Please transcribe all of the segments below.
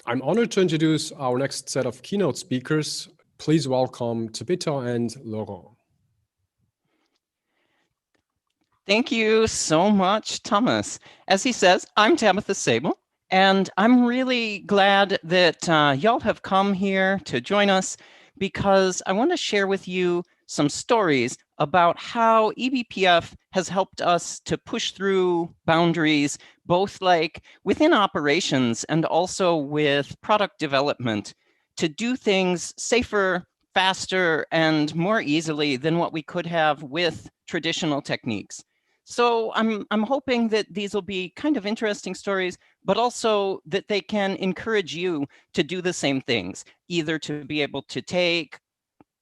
I'm honored to introduce our next set of keynote speakers. Please welcome Tabitha and Laurent. Thank you so much, Thomas. As he says, I'm Tabitha Sable, and I'm really glad that y'all have come here to join us because I want to share with you some stories about how eBPF has helped us to push through boundaries, both like within operations and also with product development, to do things safer, faster, and more easily than what we could have with traditional techniques. So I'm hoping that these will be kind of interesting stories, but also that they can encourage you to do the same things, either to be able to take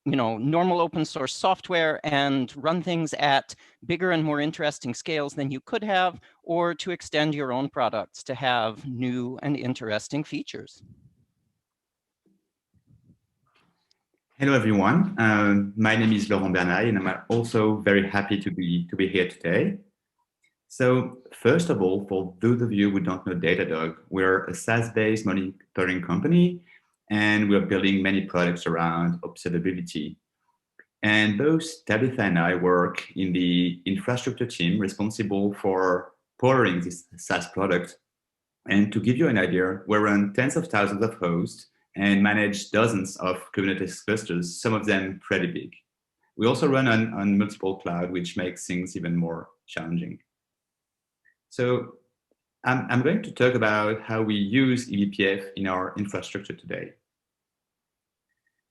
normal open source software and run things at bigger and more interesting scales than you could have, or to extend your own products to have new and interesting features. Hello, everyone. My name is Laurent Bernaille, and I'm also very happy to be here today. So first of all, for those of you who don't know Datadog, we're a SaaS-based monitoring company, and we're building many products around observability. And both Tabitha and I work in the infrastructure team responsible for powering this SaaS product. And to give you an idea, we run tens of thousands of hosts and manage dozens of Kubernetes clusters, some of them pretty big. We also run on multiple clouds, which makes things even more challenging. So I'm going to talk about how we use eBPF in our infrastructure today.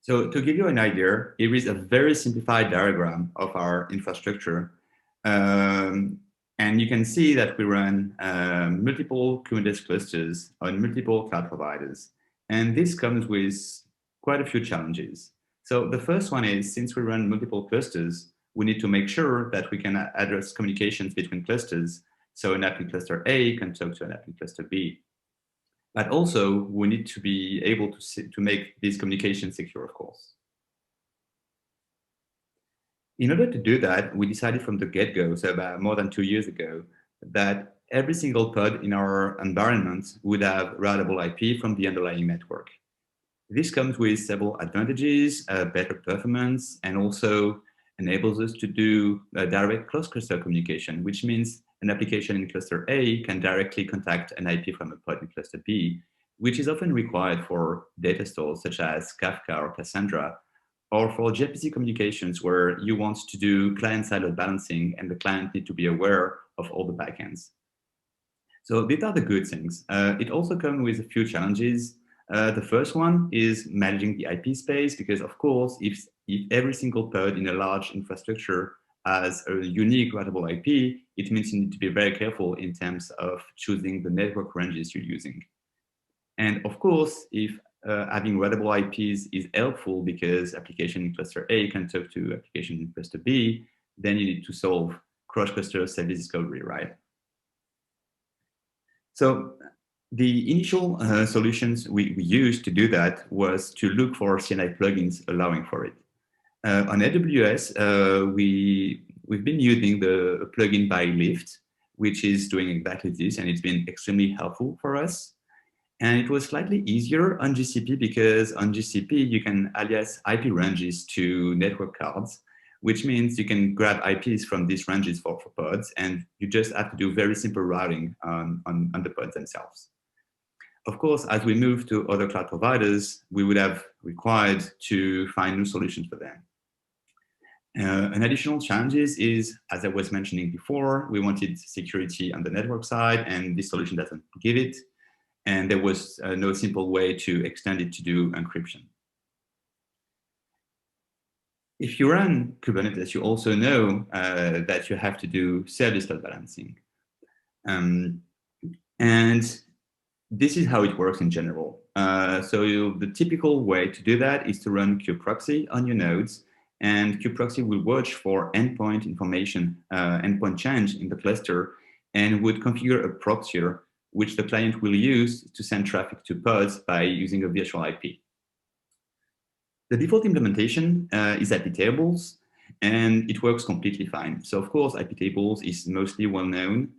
So to give you an idea, here is a very simplified diagram of our infrastructure. And you can see that we run multiple Kubernetes clusters on multiple cloud providers. And this comes with quite a few challenges. So the first one is, since we run multiple clusters, we need to make sure that we can address communications between clusters. So an app in cluster A can talk to an app in cluster B. But also, we need to be able to make these communications secure, of course. In order to do that, we decided from the get-go, so about more than 2 years ago, that every single pod in our environment would have routable IP from the underlying network. This comes with several advantages, better performance, and also enables us to do direct cross-cluster communication, which means an application in cluster A can directly contact an IP from a pod in cluster B, which is often required for data stores such as Kafka or Cassandra, or for gRPC communications where you want to do client-side load balancing and the client need to be aware of all the backends. So these are the good things. It also comes with a few challenges. The first one is managing the IP space, because of course, if every single pod in a large infrastructure has a unique routable IP, it means you need to be very careful in terms of choosing the network ranges you're using. And of course, if having routable IPs is helpful because application in cluster A can talk to application in cluster B, then you need to solve cross-cluster service discovery, right? So the initial solutions we used to do that was to look for Cna plugins allowing for it. On AWS, we've been using the plugin by Lyft, which is doing exactly this, and it's been extremely helpful for us. And it was slightly easier on GCP because on GCP, you can alias IP ranges to network cards, which means you can grab IPs from these ranges for pods, and you just have to do very simple routing on the pods themselves. Of course, as we move to other cloud providers, we would have required to find new solutions for them. An additional challenge is, as I was mentioning before, we wanted security on the network side, and this solution doesn't give it. And there was no simple way to extend it to do encryption. If you run Kubernetes, you also know that you have to do service load balancing. And this is how it works in general. So the typical way to do that is to run kubeproxy on your nodes, and kubeproxy will watch for endpoint information, endpoint change in the cluster, and would configure a proxier which the client will use to send traffic to pods by using a virtual IP. The default implementation is IP tables, and it works completely fine. So of course, IP tables is mostly well known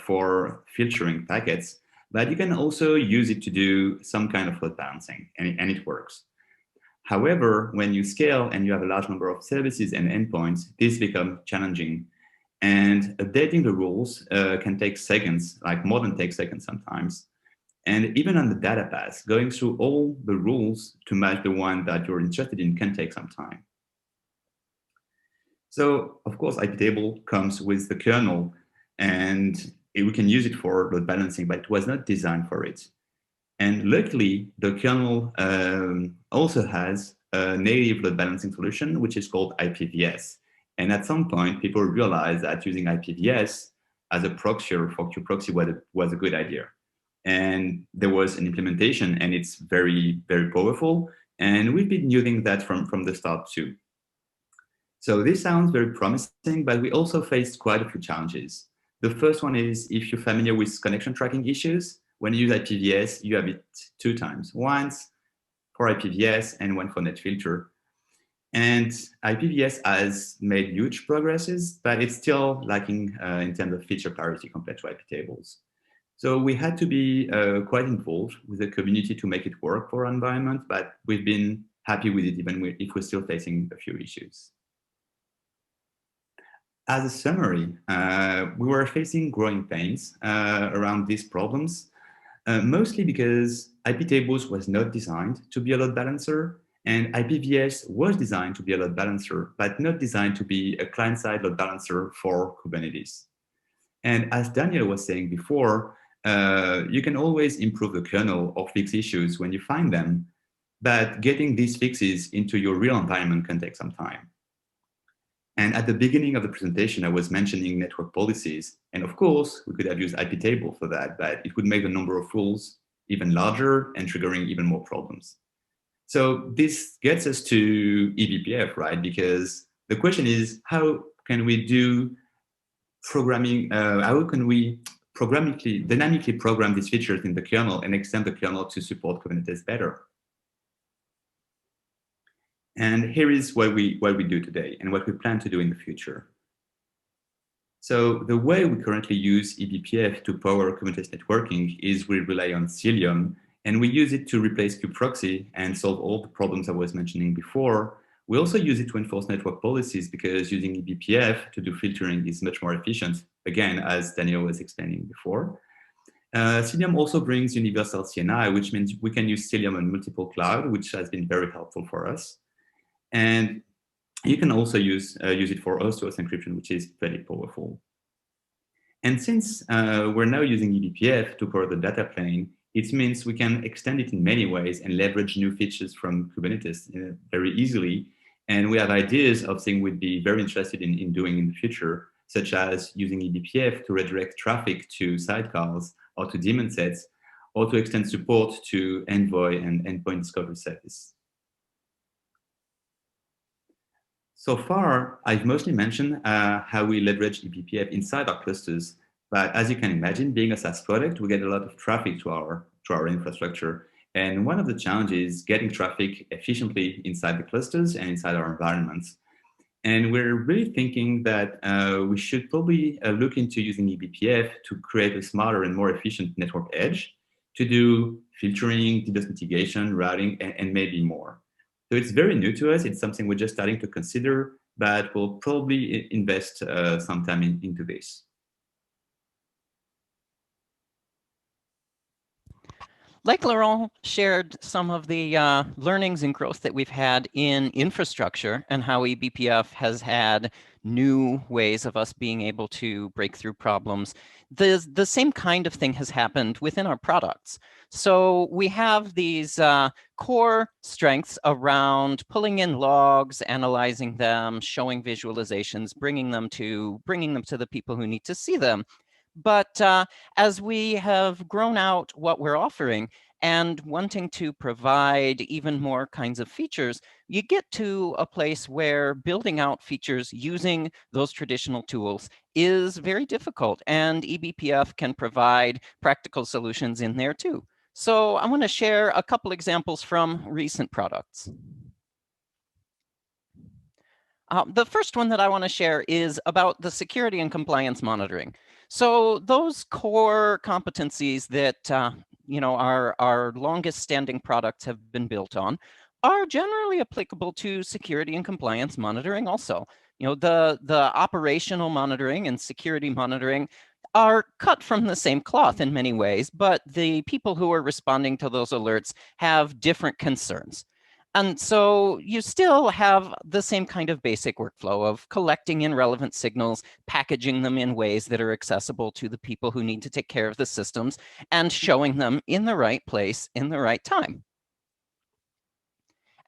for filtering packets, but you can also use it to do some kind of load balancing, and it works. However, when you scale and you have a large number of services and endpoints, this becomes challenging. And updating the rules can take seconds, like more than take seconds sometimes. And even on the data path, going through all the rules to match the one that you're interested in can take some time. So, of course, iptable comes with the kernel, and we can use it for load balancing, but it was not designed for it. And luckily, the kernel also has a native load balancing solution, which is called IPVS. And at some point, people realized that using IPVS as a proxy for qproxy was a good idea. And there was an implementation, and it's very, very powerful. And we've been using that from the start too. So this sounds very promising, but we also faced quite a few challenges. The first one is, if you're familiar with connection tracking issues, when you use IPVS, you have it 2 times, once for IPVS and one for NetFilter. And IPVS has made huge progresses, but it's still lacking in terms of feature clarity compared to iptables. So we had to be quite involved with the community to make it work for our environment, but we've been happy with it, even if we're still facing a few issues. As a summary, we were facing growing pains around these problems, mostly because iptables was not designed to be a load balancer, and IPVS was designed to be a load balancer, but not designed to be a client-side load balancer for Kubernetes. And as Daniel was saying before, you can always improve the kernel or fix issues when you find them, but getting these fixes into your real environment can take some time. And at the beginning of the presentation, I was mentioning network policies. And of course, we could have used iptable for that, but it would make the number of rules even larger and triggering even more problems. So this gets us to eBPF, right? Because the question is, how can we do programming, how can we dynamically program these features in the kernel and extend the kernel to support Kubernetes better? And here is what we do today and what we plan to do in the future. So the way we currently use eBPF to power Kubernetes networking is we rely on Cilium, and we use it to replace qproxy and solve all the problems I was mentioning before. We also use it to enforce network policies because using eBPF to do filtering is much more efficient, again, as Daniel was explaining before. Cilium also brings universal CNI, which means we can use Cilium on multiple clouds, which has been very helpful for us. And you can also use it for host-to-host encryption, which is very powerful. And since we're now using eBPF to power the data plane, it means we can extend it in many ways and leverage new features from Kubernetes very easily. And we have ideas of things we'd be very interested in doing in the future, such as using eBPF to redirect traffic to sidecars or to daemon sets, or to extend support to Envoy and endpoint discovery service. So far, I've mostly mentioned how we leverage eBPF inside our clusters. But as you can imagine, being a SaaS product, we get a lot of traffic to our infrastructure. And one of the challenges is getting traffic efficiently inside the clusters and inside our environments. And we're really thinking that we should probably look into using eBPF to create a smarter and more efficient network edge to do filtering, DDoS mitigation, routing, and maybe more. So it's very new to us. It's something we're just starting to consider, but we'll probably invest some time into this. Like Laurent shared some of the learnings and growth that we've had in infrastructure and how eBPF has had new ways of us being able to break through problems. The same kind of thing has happened within our products. So we have these core strengths around pulling in logs, analyzing them, showing visualizations, bringing them to the people who need to see them. But as we have grown out what we're offering and wanting to provide even more kinds of features, you get to a place where building out features using those traditional tools is very difficult, and eBPF can provide practical solutions in there too. So I want to share a couple examples from recent products. The first one that I want to share is about the security and compliance monitoring. So those core competencies that our longest standing products have been built on are generally applicable to security and compliance monitoring also. The operational monitoring and security monitoring are cut from the same cloth in many ways, but the people who are responding to those alerts have different concerns. And so you still have the same kind of basic workflow of collecting in relevant signals, packaging them in ways that are accessible to the people who need to take care of the systems, and showing them in the right place in the right time.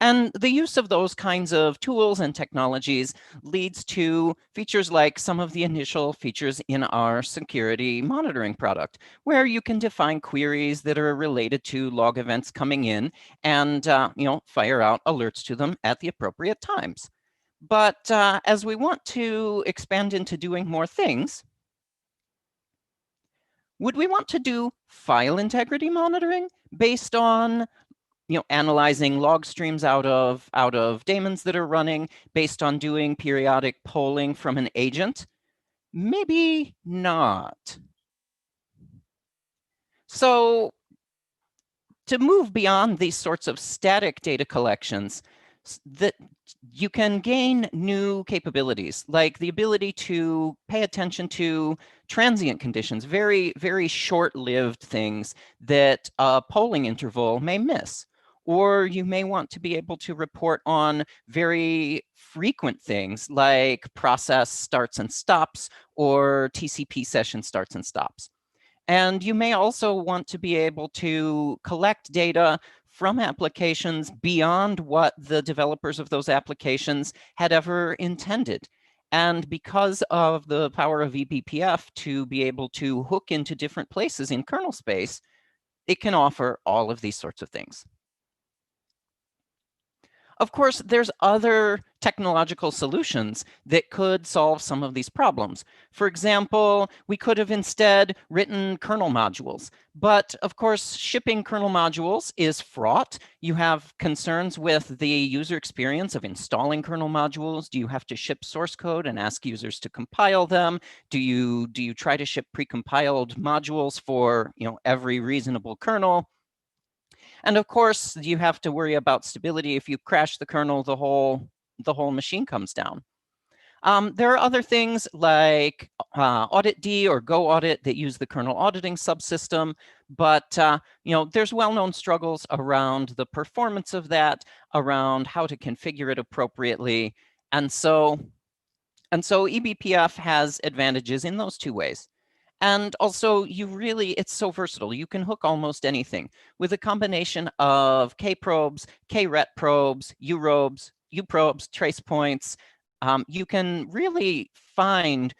And the use of those kinds of tools and technologies leads to features like some of the initial features in our security monitoring product, where you can define queries that are related to log events coming in and fire out alerts to them at the appropriate times. But as we want to expand into doing more things, would we want to do file integrity monitoring based on analyzing log streams out of daemons that are running based on doing periodic polling from an agent? Maybe not. So to move beyond these sorts of static data collections, that you can gain new capabilities, like the ability to pay attention to transient conditions, very, very short-lived things that a polling interval may miss. Or you may want to be able to report on very frequent things like process starts and stops or TCP session starts and stops. And you may also want to be able to collect data from applications beyond what the developers of those applications had ever intended. And because of the power of eBPF to be able to hook into different places in kernel space, it can offer all of these sorts of things. Of course, there's other technological solutions that could solve some of these problems. For example, we could have instead written kernel modules. But of course, shipping kernel modules is fraught. You have concerns with the user experience of installing kernel modules. Do you have to ship source code and ask users to compile them? Do you try to ship precompiled modules for every reasonable kernel? And of course, you have to worry about stability. If you crash the kernel, the whole machine comes down. There are other things like audit-D or Go Audit that use the kernel auditing subsystem, but there's well-known struggles around the performance of that, around how to configure it appropriately, and so eBPF has advantages in those two ways. And also, it's so versatile. You can hook almost anything with a combination of K-probes, K-ret probes, U-probes, trace points. You can really find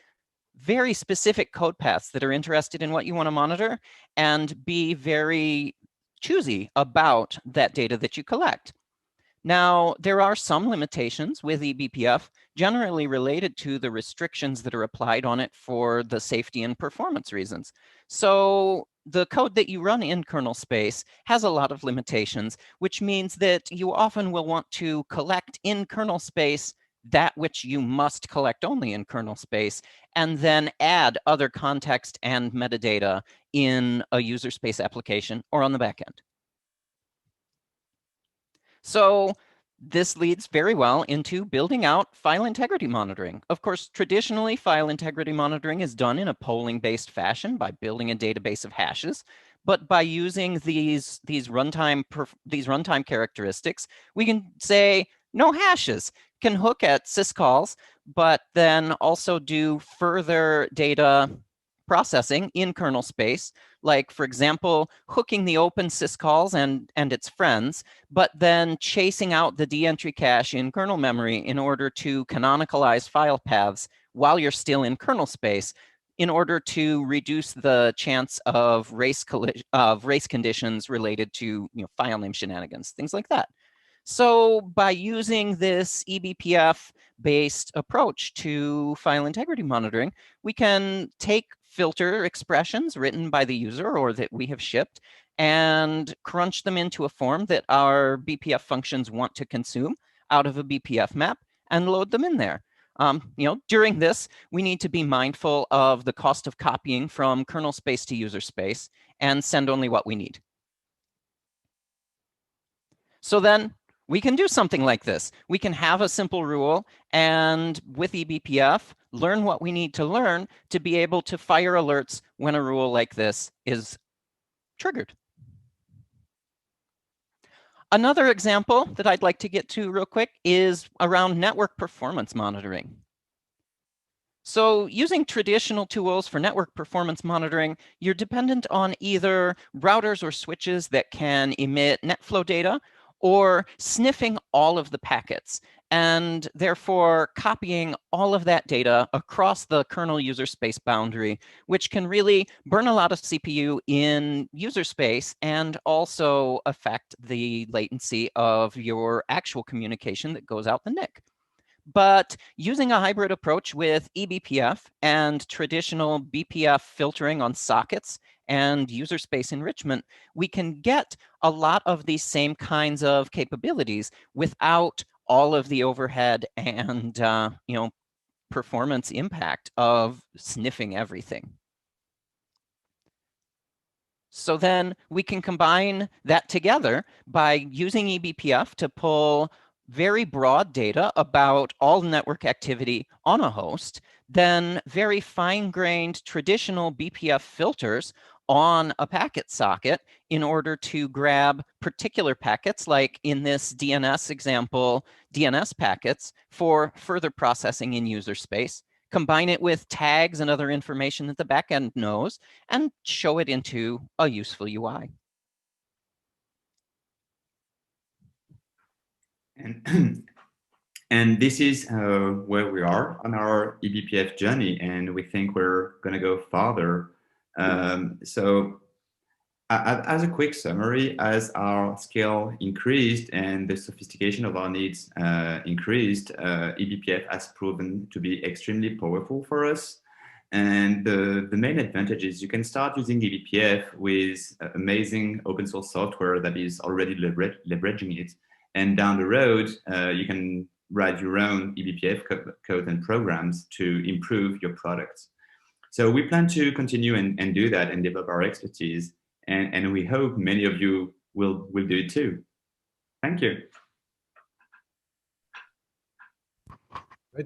very specific code paths that are interested in what you want to monitor and be very choosy about that data that you collect. Now, there are some limitations with eBPF, generally related to the restrictions that are applied on it for the safety and performance reasons. So the code that you run in kernel space has a lot of limitations, which means that you often will want to collect in kernel space that which you must collect only in kernel space, and then add other context and metadata in a user space application or on the back end. So this leads very well into building out file integrity monitoring. Of course, traditionally, file integrity monitoring is done in a polling-based fashion by building a database of hashes. But by using these runtime characteristics, we can say no hashes, can hook at syscalls, but then also do further data processing in kernel space, like, for example, hooking the open syscalls and its friends, but then chasing out the de-entry cache in kernel memory in order to canonicalize file paths while you're still in kernel space, in order to reduce the chance of race conditions related to file name shenanigans, things like that. So by using this eBPF-based approach to file integrity monitoring, we can take filter expressions written by the user or that we have shipped and crunch them into a form that our BPF functions want to consume out of a BPF map and load them in there. During this, we need to be mindful of the cost of copying from kernel space to user space and send only what we need. So then we can do something like this. We can have a simple rule and with eBPF, learn what we need to learn to be able to fire alerts when a rule like this is triggered. Another example that I'd like to get to real quick is around network performance monitoring. So using traditional tools for network performance monitoring, you're dependent on either routers or switches that can emit NetFlow data or sniffing all of the packets and therefore copying all of that data across the kernel user space boundary, which can really burn a lot of CPU in user space and also affect the latency of your actual communication that goes out the NIC. But using a hybrid approach with eBPF and traditional BPF filtering on sockets and user space enrichment, we can get a lot of these same kinds of capabilities without all of the overhead and performance impact of sniffing everything. So then we can combine that together by using eBPF to pull very broad data about all network activity on a host, then very fine-grained traditional BPF filters on a packet socket in order to grab particular packets, like in this DNS example, DNS packets for further processing in user space, combine it with tags and other information that the backend knows, and show it into a useful UI. And this is where we are on our eBPF journey, and we think we're going to go farther. So as a quick summary, as our scale increased and the sophistication of our needs increased, eBPF has proven to be extremely powerful for us. And the main advantage is you can start using eBPF with amazing open source software that is already leveraging it. And down the road, you can write your own eBPF code and programs to improve your products. So we plan to continue and do that and develop our expertise. And we hope many of you will do it too. Thank you.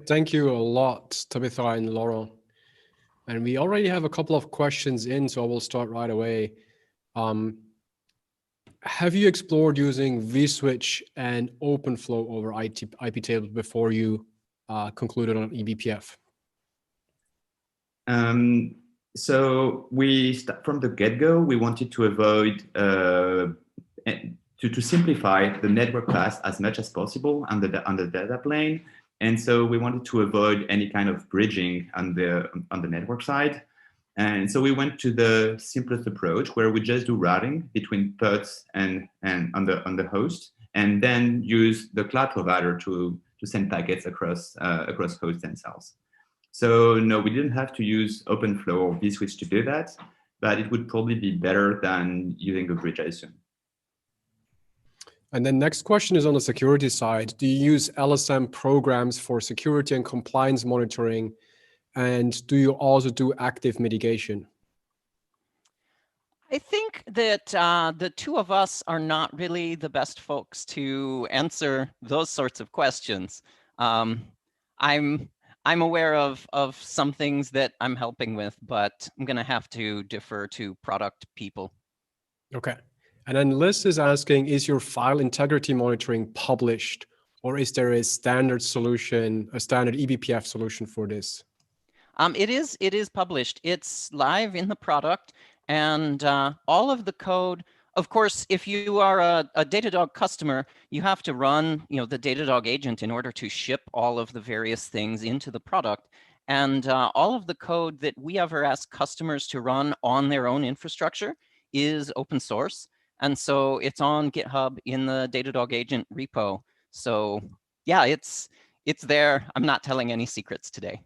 Thank you a lot, Tabitha and Laurent. And we already have a couple of questions in, so I will start right away. Have you explored using vSwitch and OpenFlow over IP tables before you concluded on eBPF? So from the get-go, we wanted to avoid, to simplify the network path as much as possible on the data plane. And so we wanted to avoid any kind of bridging on the network side. And so we went to the simplest approach where we just do routing between pods and on the host, and then use the cloud provider to send packets across hosts themselves. So no, we didn't have to use OpenFlow or vSwitch to do that, but it would probably be better than using a bridge, I assume. And then next question is on the security side. Do you use LSM programs for security and compliance monitoring? And do you also do active mitigation? I think that the two of us are not really the best folks to answer those sorts of questions. I'm aware of some things that I'm helping with, but I'm going to have to defer to product people. Okay. And then Liz is asking, is your file integrity monitoring published, or is there a standard solution, a standard eBPF solution for this? It is published. It's live in the product, and all of the code. Of course, if you are a Datadog customer, you have to run, the Datadog agent in order to ship all of the various things into the product. And all of the code that we ever ask customers to run on their own infrastructure is open source. And so it's on GitHub in the Datadog agent repo. So yeah, it's there. I'm not telling any secrets today.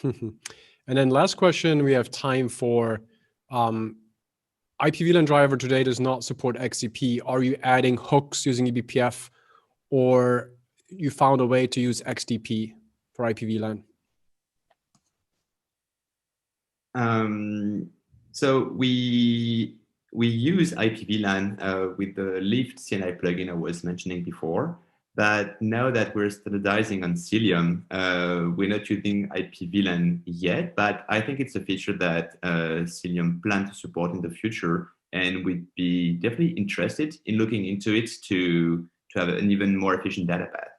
And then last question we have time for. IP VLAN driver today does not support XCP. Are you adding hooks using eBPF, or you found a way to use XDP for IPv-LAN? So we use IPv-LAN with the Lift Cna plugin I was mentioning before. But now that we're standardizing on Cilium, we're not using IPv-LAN yet, but I think it's a feature that Cilium plans to support in the future, and we'd be definitely interested in looking into it to have an even more efficient data path.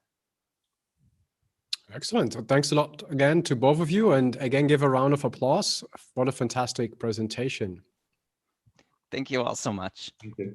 Excellent. Thanks a lot again to both of you, and again, give a round of applause. What a fantastic presentation. Thank you all so much. Thank you.